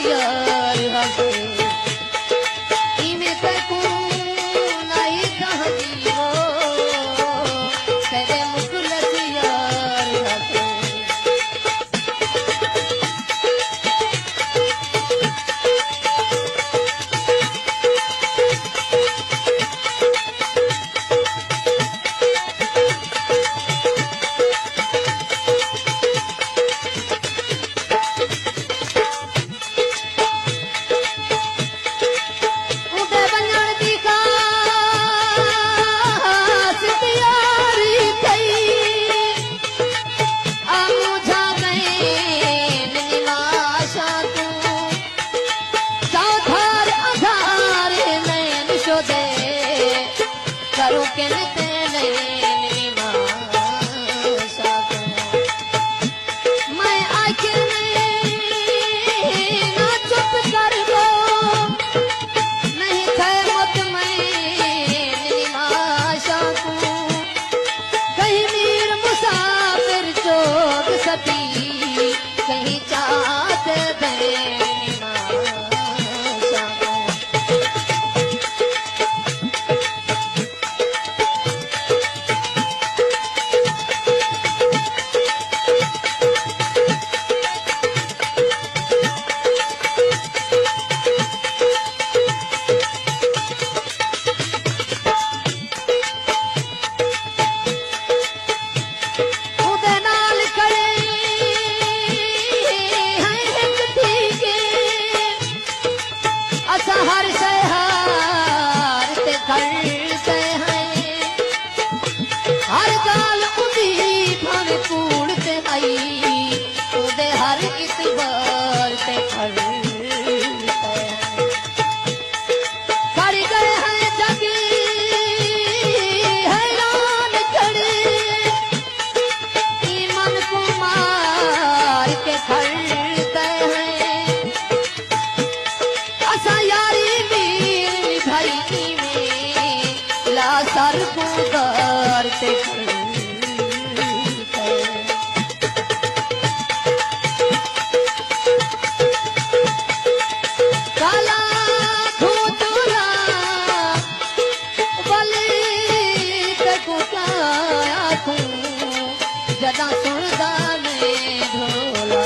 यार हसे इमे तकू नहीं कह जीवो तेरे मुखलस यार हसे करूं के तेरे निवासा मैं आखिर में ना चुप कर दो नहीं थे मत मैं निवासा कहीं मीर मुसाफिर चोक सती कहीं चाहते थे हर से हारते करते हैं हर गाल उदी भावे कूड़ते आई उदे हर इतबार ते करते हैं कर गए हैं जग हैरान खड़े ईमान को मार के खड़ते हैं असा यारी मीर भाई में ला सर को दारते काला धूतला बले तको काया तू जदा सुनदा ने ढोला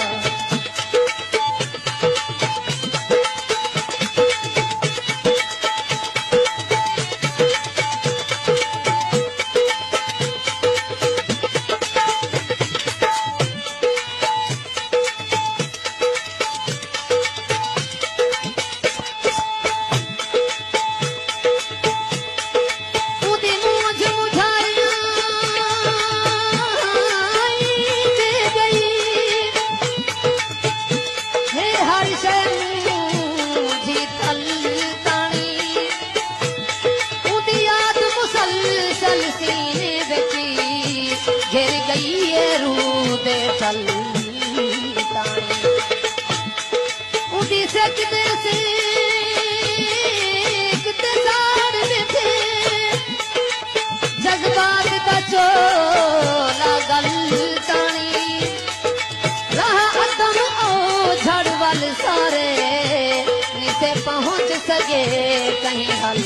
घिर गई है रूदे फल उदी से किते साड़ थे जज्बात का चोला गल तानी राह अदम ओ झड़ वाल सारे निसे पहुंच सके कहीं हल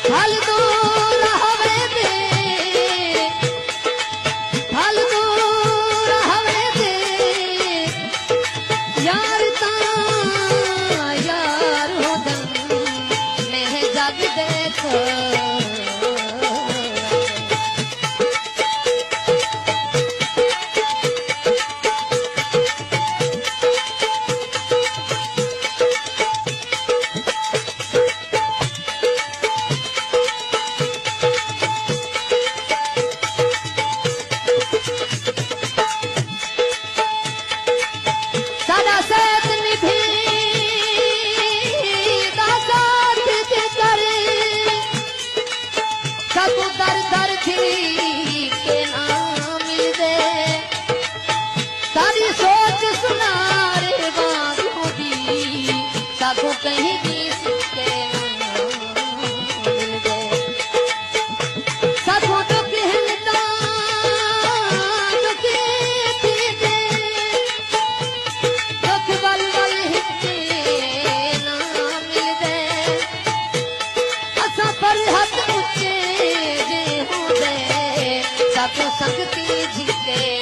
फल दूर हवे दे यार ता यार हो दम मैं जग देखो दर दर थी के नाम मिल दे सारी सोच सुना रे बातों दी सबको कहीं भी के मिल दे सबको तो कहता जो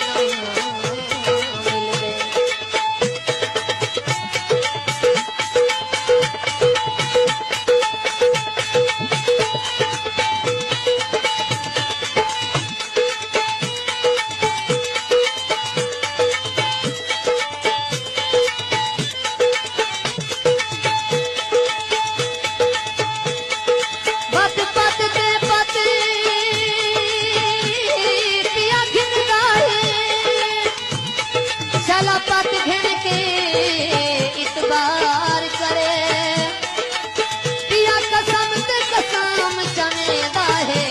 ना मिलदे। पत पत ते पत पिया घिनदा है, चला पत घिन के इतबार करे, पिया कसम ते कसम चमेदा है,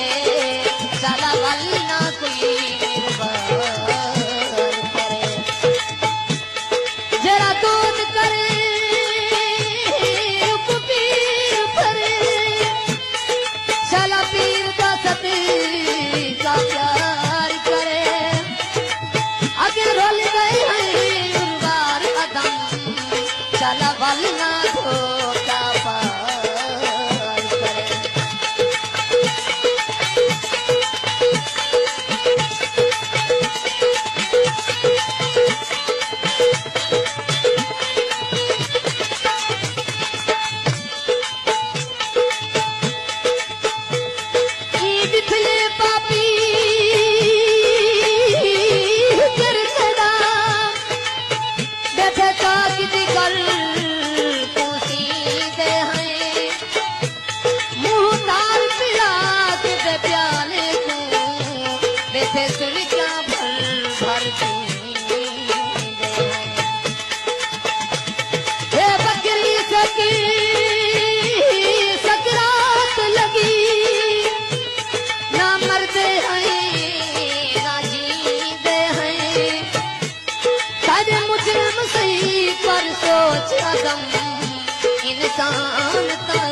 चला वल ना कोई निर्बार करे, जरा दूध करे उपपीर भरे, चला पीर का सती का प्यार करे, अगे रोल गए हैं उर्वार कदम, चला बलना धोखा पार करे। ई बिखले पापी करकदा, बैठे ताकत कर पूसीदे हैं, मुँह ताल पिला के दे प्याले को, बैठे सुर क्या भर भर पींदे हैं। हे बकरी सकी सकरात लगी, ना मरदे हैं ना जींदे हैं, सारे मुजरिम सही पर सोच अदम, इंसान ता